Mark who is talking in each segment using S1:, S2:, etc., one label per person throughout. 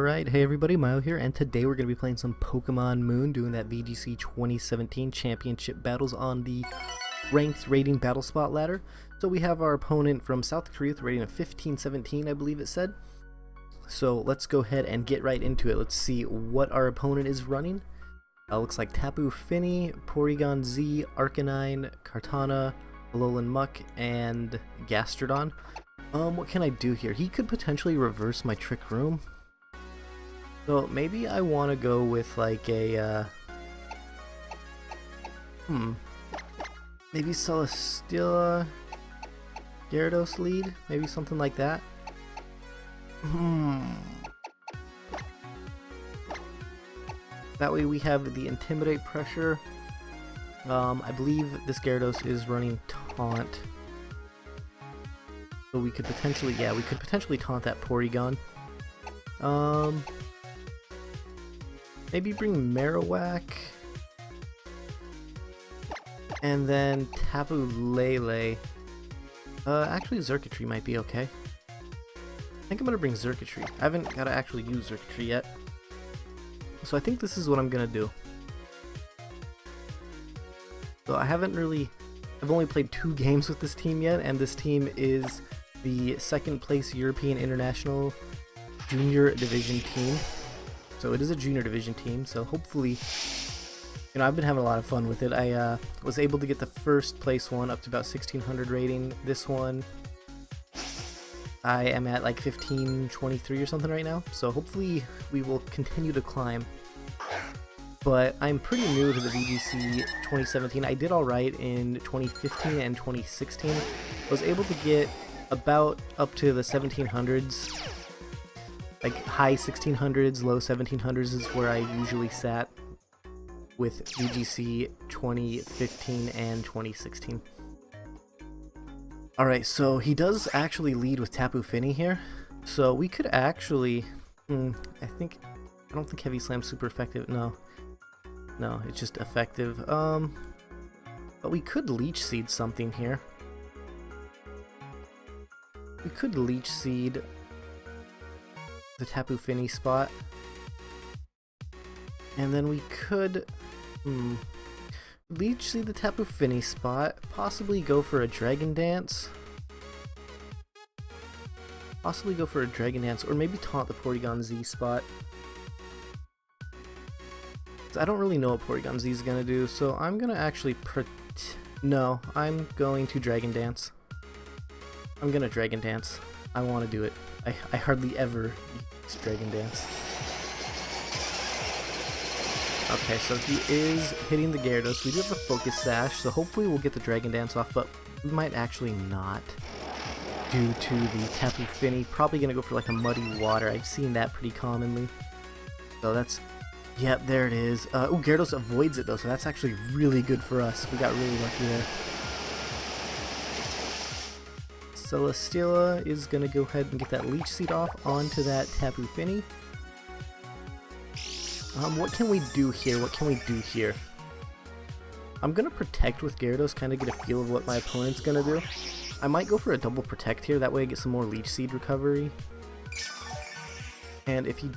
S1: Alright, hey everybody, Myo here, and today we're going to be playing some Pokemon Moon, doing that VGC 2017 championship battles on the ranked rating battle spot ladder. So we have our opponent from South Korea with a rating of 1517, I believe it said. So let's go ahead and get right into it. Let's see what our opponent is running. Looks like Tapu Fini, Porygon Z, Arcanine, Kartana, Alolan Muck, and Gastrodon. What can I do here? He could potentially reverse my Trick Room. So maybe I want to go with like a, maybe Celesteela, Gyarados lead? Maybe something like that? That way we have the Intimidate pressure. I believe this Gyarados is running Taunt. So we could potentially, yeah, we could potentially taunt that Porygon. Maybe bring Marowak. And then Tapu Lele. Actually Xurkitree might be okay. I think I'm gonna bring Xurkitree. I haven't gotta actually use Xurkitree yet. So I think this is what I'm gonna do. So I've only played 2 games with this team yet, and this team is the second place European International Junior Division team. So it is a Junior Division team, so hopefully, you know, I've been having a lot of fun with it. I was able to get the first place one up to about 1600 rating. This one, I am at like 1523 or something right now, so hopefully we will continue to climb. But I'm pretty new to the VGC 2017. I did alright in 2015 and 2016. I was able to get about up to the 1700s. Like high 1600s, low 1700s is where I usually sat with VGC 2015 and 2016. Alright, so he does actually lead with Tapu Fini here. So we could actually, I don't think Heavy Slam's super effective. No, it's just effective. But we could Leech Seed something here. We could Leech Seed the Tapu Fini spot. And then we could Leech Seed the Tapu Fini spot, possibly go for a Dragon Dance. Or maybe taunt the Porygon Z spot. I don't really know what Porygon Z is gonna do, so I'm gonna actually no, I'm going to Dragon Dance. I'm gonna Dragon Dance. I want to do it. I hardly ever use Dragon Dance. Okay, so he is hitting the Gyarados. We do have the Focus Sash, so hopefully we'll get the Dragon Dance off, but we might actually not due to the Tapu Fini. Probably gonna go for like a Muddy Water. I've seen that pretty commonly. So that's, yep, there it is. Oh, Gyarados avoids it though, so that's actually really good for us. We got really lucky there. Celesteela is gonna go ahead and get that Leech Seed off onto that Tapu Fini. What can we do here? I'm gonna Protect with Gyarados, kind of get a feel of what my opponent's gonna do. I might go for a double Protect here, that way I get some more Leech Seed recovery. And if he,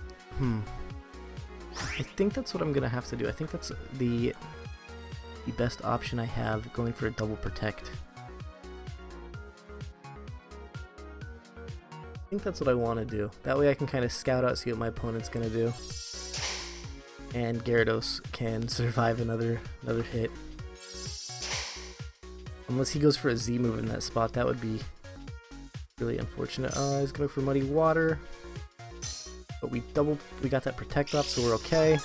S1: I think that's what I'm gonna have to do. I think that's the best option I have, going for a double Protect. I think that's what I want to do. That way I can kind of scout out, see what my opponent's gonna do. And Gyarados can survive another hit. Unless he goes for a Z move in that spot, that would be really unfortunate. He's going for Muddy Water. But we got that Protect off, so we're okay.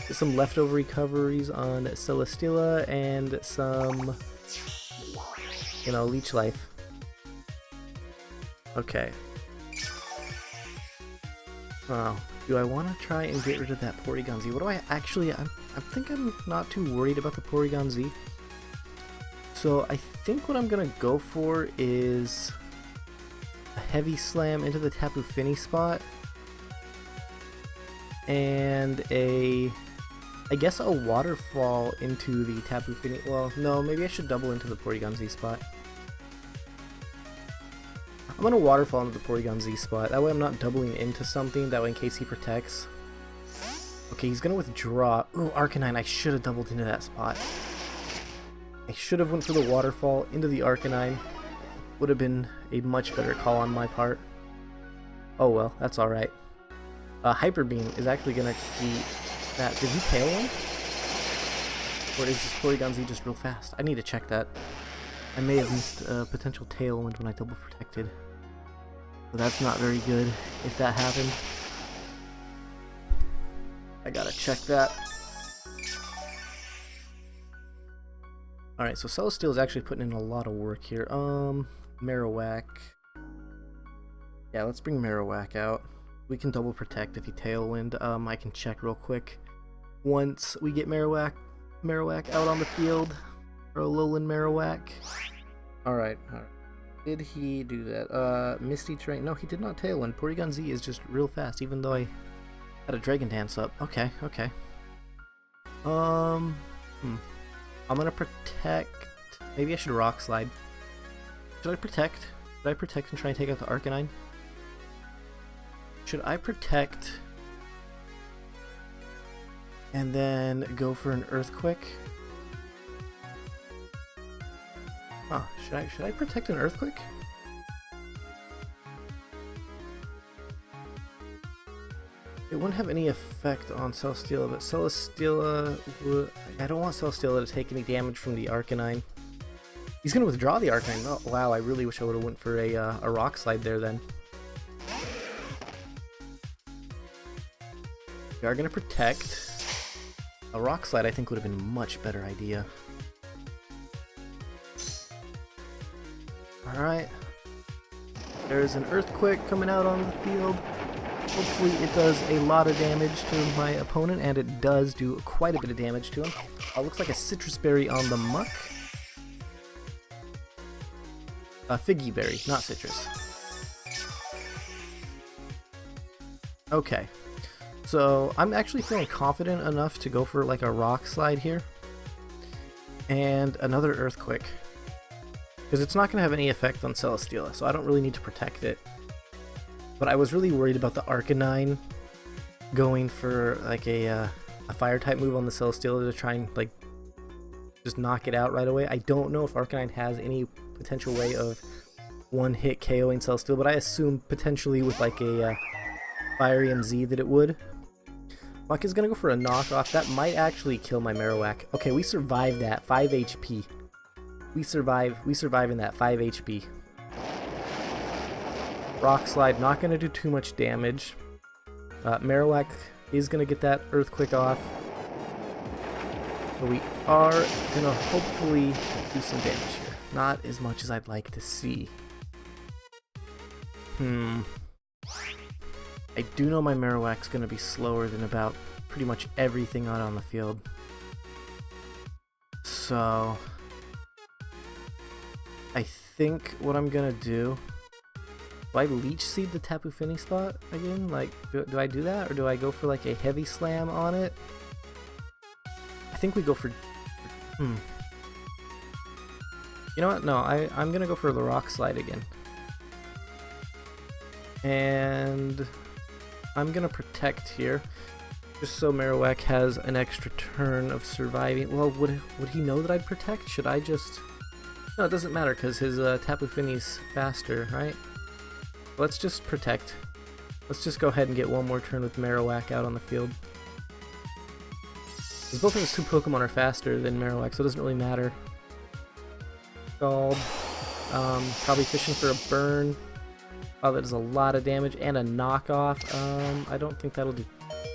S1: Get some leftover recoveries on Celesteela and some, you know, Leech Life. Okay. Do I want to try and get rid of that Porygon Z? What do I actually... I think I'm not too worried about the Porygon Z. So I think what I'm going to go for is a Heavy Slam into the Tapu Fini spot. And I guess a Waterfall into the Tapu Fini... Well, no, maybe I should double into the Porygon Z spot. I'm gonna waterfall into the Porygon Z spot. That way I'm not doubling into something, that way in case he protects. Okay, he's gonna withdraw. Ooh, Arcanine, I should have doubled into that spot. I should have went for the waterfall into the Arcanine. Would have been a much better call on my part. Oh well, that's alright. Hyper Beam is actually gonna be that. Did he tail one? Or is this Porygon Z just real fast? I need to check that. I may have missed a potential tailwind when I double protected. So that's not very good if that happened. I gotta check that. Alright, so Celesteal is actually putting in a lot of work here. Marowak. Yeah, let's bring Marowak out. We can double protect if he tailwind. I can check real quick. Once we get Marowak out on the field. Or Alolan Marowak. Alright. Did he do that? Misty Terrain. No, he did not tailwind. Porygon Z is just real fast, even though I had a Dragon Dance up. Okay. I'm gonna protect. Maybe I should Rock Slide. Should I protect? Should I protect and try and take out the Arcanine? Should I protect and then go for an Earthquake? Huh, should I protect an Earthquake? It wouldn't have any effect on Celesteela, but Celesteela would... I don't want Celesteela to take any damage from the Arcanine. He's gonna withdraw the Arcanine. Oh, wow, I really wish I would have went for a Rock Slide there then. We are gonna protect. A Rock Slide I think would have been a much better idea. Alright. There's an Earthquake coming out on the field. Hopefully it does a lot of damage to my opponent, and it does do quite a bit of damage to him. Looks like a Citrus Berry on the Muck. Figgy Berry, not Citrus. Okay. So I'm actually feeling confident enough to go for like a Rock Slide here. And another Earthquake. Because it's not going to have any effect on Celesteela, so I don't really need to protect it. But I was really worried about the Arcanine going for like a fire type move on the Celesteela to try and like just knock it out right away. I don't know if Arcanine has any potential way of one-hit KOing Celesteela, but I assume potentially with like a Fire MZ that it would. Muck is gonna go for a knockoff. That might actually kill my Marowak. Okay, we survived that. 5 HP. We survive in that 5 HP. Rock Slide, not going to do too much damage. Marowak is going to get that Earthquake off. But we are going to hopefully do some damage here. Not as much as I'd like to see. I do know my Marowak's going to be slower than about pretty much everything out on the field. So I think what I'm going to do... Do I Leech Seed the Tapu Fini spot again? Like, do I do that? Or do I go for like a Heavy Slam on it? I think we go for... You know what? No, I'm gonna go for the Rock Slide again. And I'm gonna protect here. Just so Marowak has an extra turn of surviving. Well, would he know that I'd protect? Should I just... No, it doesn't matter because his Tapu Fini's faster, right? Let's just protect. Let's just go ahead and get one more turn with Marowak out on the field. Because both of his two Pokemon are faster than Marowak, so it doesn't really matter. Scald. Probably fishing for a burn. Oh, that does a lot of damage. And a knockoff. I don't think that'll do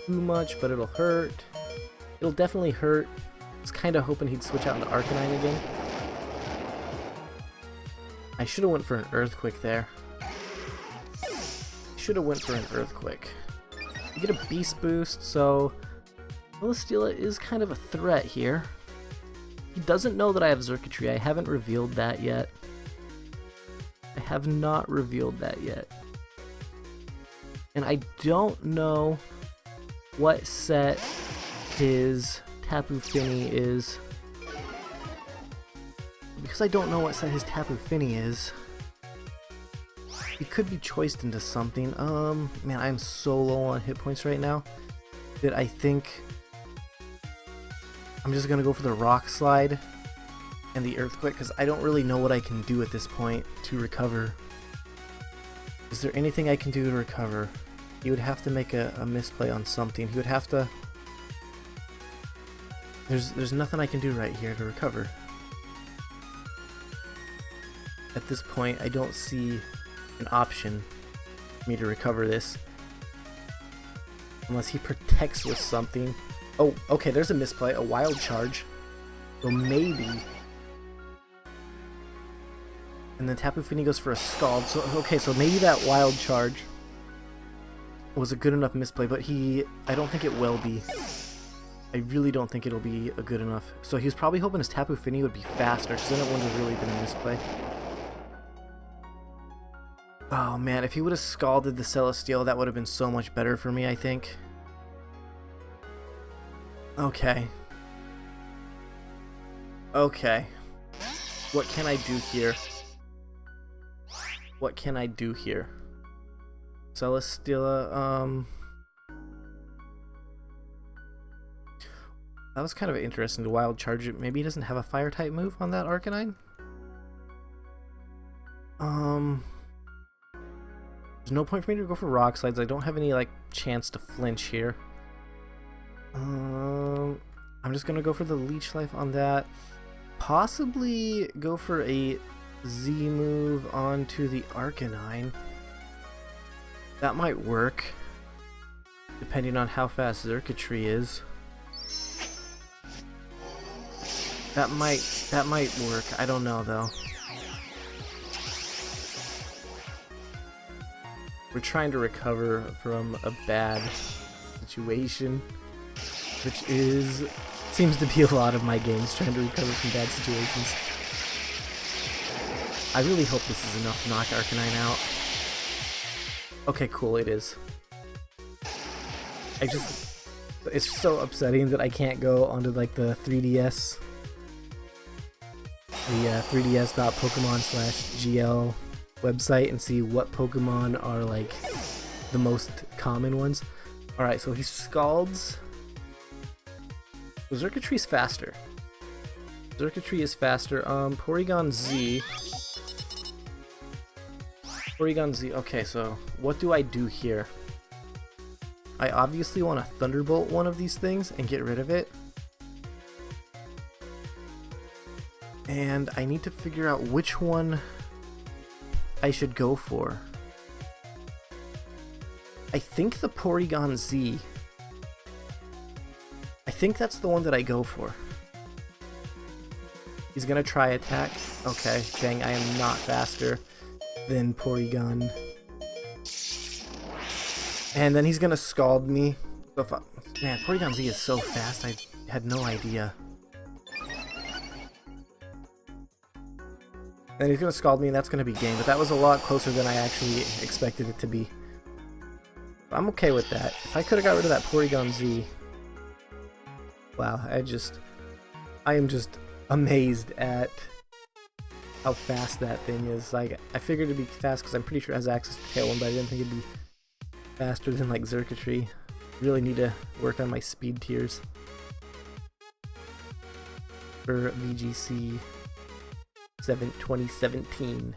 S1: too much, but it'll hurt. It'll definitely hurt. I was kind of hoping he'd switch out into Arcanine again. I should have went for an Earthquake there. Should have went for an Earthquake. You get a Beast Boost, so Celesteela is kind of a threat here. He doesn't know that I have Xurkitree. I haven't revealed that yet. I have not revealed that yet. And I don't know what set his Tapu Fini is. Because I don't know what set his Tapu Fini is, he could be choiced into something. Man, I'm so low on hit points right now that I think I'm just gonna go for the Rock Slide and the Earthquake, because I don't really know what I can do at this point to recover. Is there anything I can do to recover? He would have to make a misplay on something. He would have to... There's nothing I can do right here to recover. At this point, I don't see an option for me to recover this. Unless he protects with something. Oh, okay, there's a misplay, a Wild Charge. So maybe... And then Tapu Fini goes for a Scald. So, okay, so maybe that Wild Charge was a good enough misplay, but I don't think it will be. I really don't think it'll be a good enough. So he was probably hoping his Tapu Fini would be faster, because then it wouldn't have really been a misplay. Oh man, if he would have Scalded the Celesteal, that would have been so much better for me, I think. Okay. Okay. What can I do here? What can I do here? Celesteela, that was kind of interesting to Wild Charge it. Maybe he doesn't have a Fire type move on that Arcanine? There's no point for me to go for Rock Slides. I don't have any, like, chance to flinch here. I'm just gonna go for the Leech Life on that. Possibly go for a Z move onto the Arcanine. That might work, depending on how fast Xurkitree is. That might work. I don't know though. We're trying to recover from a bad situation, which seems to be a lot of my games, trying to recover from bad situations. I really hope this is enough to knock Arcanine out. Okay, cool, it is. It's so upsetting that I can't go onto like the 3DS, the 3ds.pokemon/gl website and see what Pokemon are like the most common ones. Alright, so he Scalds. Xurkitree's faster. Xurkitree is faster. Porygon Z. Porygon Z. Okay, so what do I do here? I obviously want to Thunderbolt one of these things and get rid of it. And I need to figure out which one I should go for. I think the Porygon Z. I think that's the one that I go for. He's gonna try attack. Okay, dang, I am not faster than Porygon. And then he's gonna Scald me. Man, Porygon Z is so fast, I had no idea. And he's gonna Scald me and that's gonna be game, but that was a lot closer than I actually expected it to be. I'm okay with that. If I could have got rid of that Porygon Z. Wow, I am just amazed at how fast that thing is. Like, I figured it'd be fast because I'm pretty sure it has access to Tailwind, but I didn't think it'd be faster than like Xurkitree. Really need to work on my speed tiers for VGC 2017.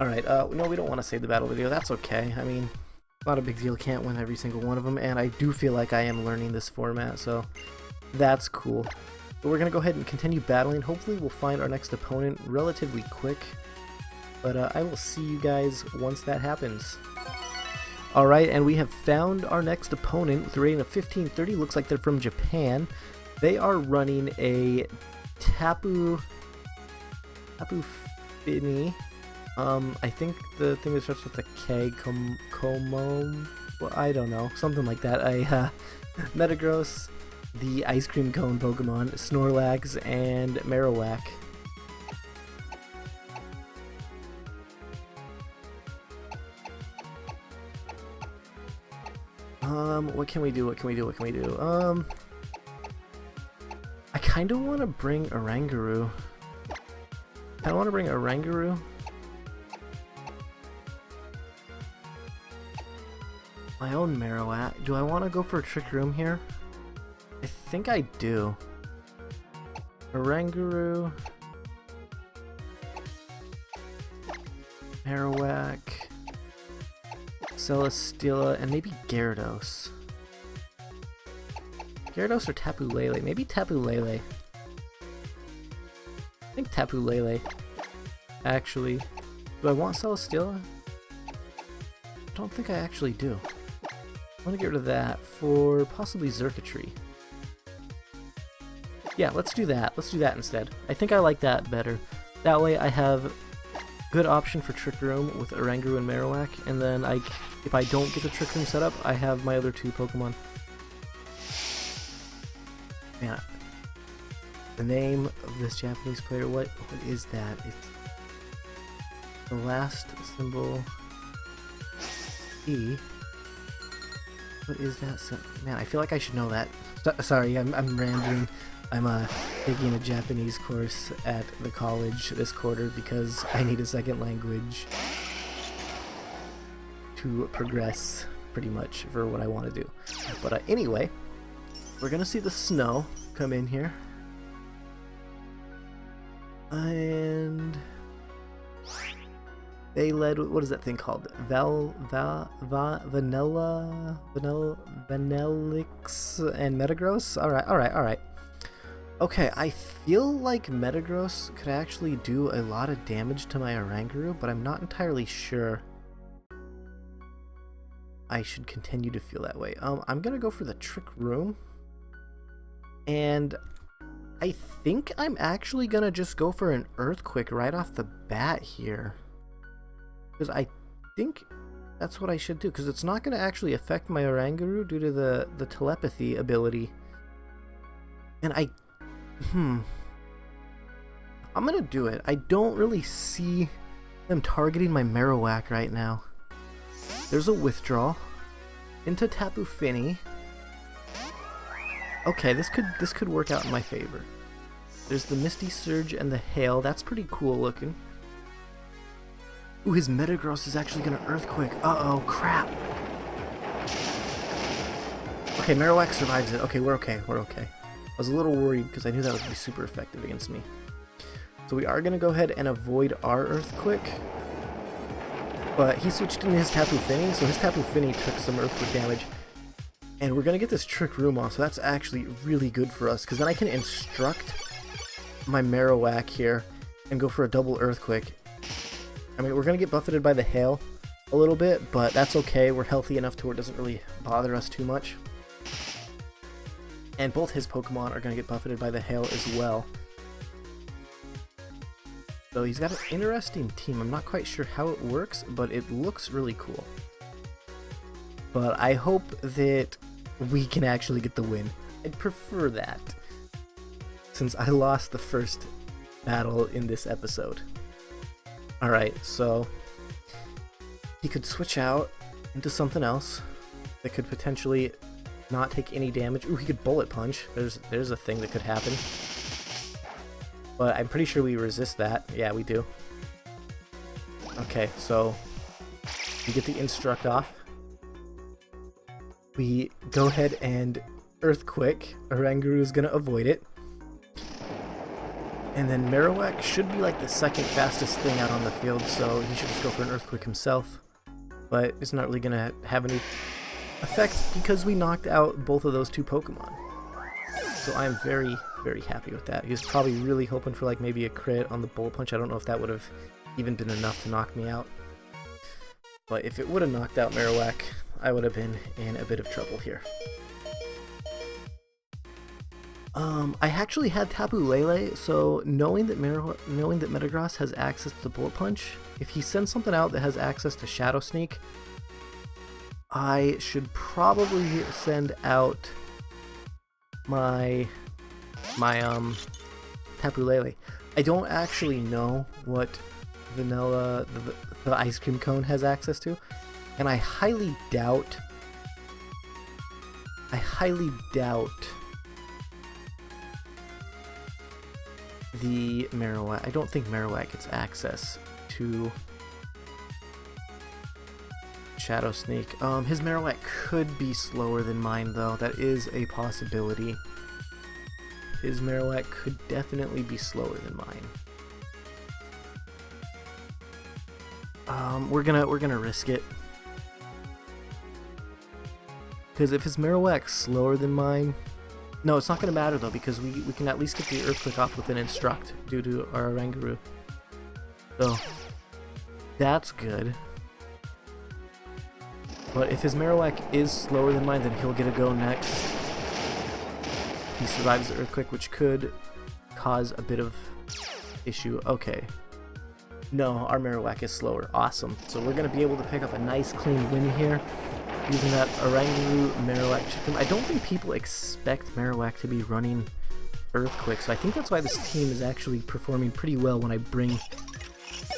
S1: Alright, no, we don't want to save the battle video. That's okay. I mean, not a big deal. Can't win every single one of them, and I do feel like I am learning this format, so that's cool. But we're going to go ahead and continue battling. Hopefully we'll find our next opponent relatively quick. But I will see you guys once that happens. Alright, and we have found our next opponent with a rating of 1530. Looks like they're from Japan. They are running a Tapu Fini. I think the thing that starts with a K, Como, well, I don't know, something like that. Metagross, the Ice Cream Cone Pokemon, Snorlax, and Marowak. What can we do? I kind of want to bring my own Marowak. Do I want to go for a Trick Room here? I think I do. Oranguru, Marowak, Celesteela, and maybe Gyarados. Gyarados or Tapu Lele? Maybe Tapu Lele. I think Tapu Lele. Actually. Do I want Celesteela? I don't think I actually do. I want to get rid of that for possibly Xurkitree. Yeah, let's do that. Let's do that instead. I think I like that better. That way I have good option for Trick Room with Oranguru and Marowak, and then if I don't get the Trick Room set up, I have my other two Pokemon. Man, the name of this Japanese player, what is that? It's the last symbol E. What is that? Man, I feel like I should know that. Sorry, I'm rambling. I'm taking a Japanese course at the college this quarter because I need a second language to progress pretty much for what I want to do. But anyway, we're gonna see the snow come in here. And they led, what is that thing called? Vanillix and Metagross? Alright. Okay, I feel like Metagross could actually do a lot of damage to my Oranguru, but I'm not entirely sure I should continue to feel that way. I'm gonna go for the Trick Room. And I think I'm actually gonna just go for an Earthquake right off the bat here. Because I think that's what I should do, because it's not going to actually affect my Oranguru due to the telepathy ability. And I'm going to do it. I don't really see them targeting my Marowak right now. There's a withdrawal into Tapu Fini. Okay, this could work out in my favor. There's the Misty Surge and the Hail. That's pretty cool looking. Ooh, his Metagross is actually gonna Earthquake. Uh-oh, crap. Okay, Marowak survives it. Okay, we're okay. I was a little worried because I knew that would be super effective against me. So we are gonna go ahead and avoid our Earthquake. But he switched into his Tapu Fini, so his Tapu Fini took some Earthquake damage. And we're gonna get this Trick Room off, so that's actually really good for us, because then I can instruct my Marowak here and go for a double Earthquake. I mean, we're going to get buffeted by the Hail a little bit, but that's okay. We're healthy enough to where it doesn't really bother us too much. And both his Pokemon are going to get buffeted by the Hail as well. So he's got an interesting team. I'm not quite sure how it works, but it looks really cool. But I hope that we can actually get the win. I'd prefer that, since I lost the first battle in this episode. Alright, so he could switch out into something else that could potentially not take any damage. Ooh, he could Bullet Punch. There's a thing that could happen. But I'm pretty sure we resist that. Yeah, we do. Okay, so we get the Instruct off. We go ahead and Earthquake. Oranguru is going to avoid it. And then Marowak should be like the second fastest thing out on the field, so he should just go for an Earthquake himself. But it's not really going to have any effect because we knocked out both of those two Pokemon. So I'm very, very happy with that. He was probably really hoping for like maybe a crit on the Bullet Punch. I don't know if that would have even been enough to knock me out. But if it would have knocked out Marowak, I would have been in a bit of trouble here. I actually had Tapu Lele, so knowing that Metagross has access to the Bullet Punch, if he sends something out that has access to Shadow Sneak, I should probably send out my Tapu Lele. I don't actually know what vanilla the ice cream cone has access to, and I highly doubt the Marowak. I don't think Marowak gets access to Shadow Sneak. His Marowak could be slower than mine, though. That is a possibility. His Marowak could definitely be slower than mine. We're gonna risk it. Because if his Marowak's slower than mine... No, it's not gonna matter though, because we can at least get the Earthquake off with an Instruct due to our Oranguru. So, that's good. But if his Marowak is slower than mine, then he'll get a go next. He survives the Earthquake, which could cause a bit of issue. Okay. No, our Marowak is slower. Awesome. So we're going to be able to pick up a nice clean win here using that Oranguru Marowak chicken. I don't think people expect Marowak to be running Earthquake, so I think that's why this team is actually performing pretty well when I bring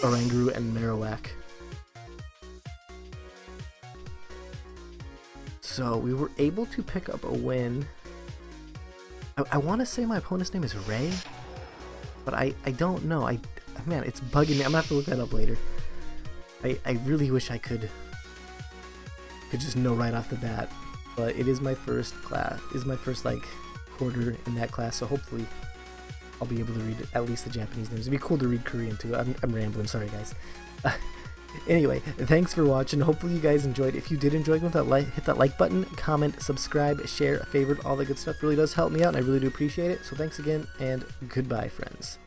S1: Oranguru and Marowak. So we were able to pick up a win. I want to say my opponent's name is Ray, but I don't know. Man, it's bugging me. I'm gonna have to look that up later. I really wish I could just know right off the bat, but it is my first class. Is my first like quarter in that class, so hopefully I'll be able to read at least the Japanese names. It'd be cool to read Korean too. I'm rambling. Sorry guys. Anyway, thanks for watching. Hopefully you guys enjoyed. If you did enjoy, hit that like button, comment, subscribe, share, favorite, all that good stuff. Really does help me out, and I really do appreciate it. So thanks again, and goodbye, friends.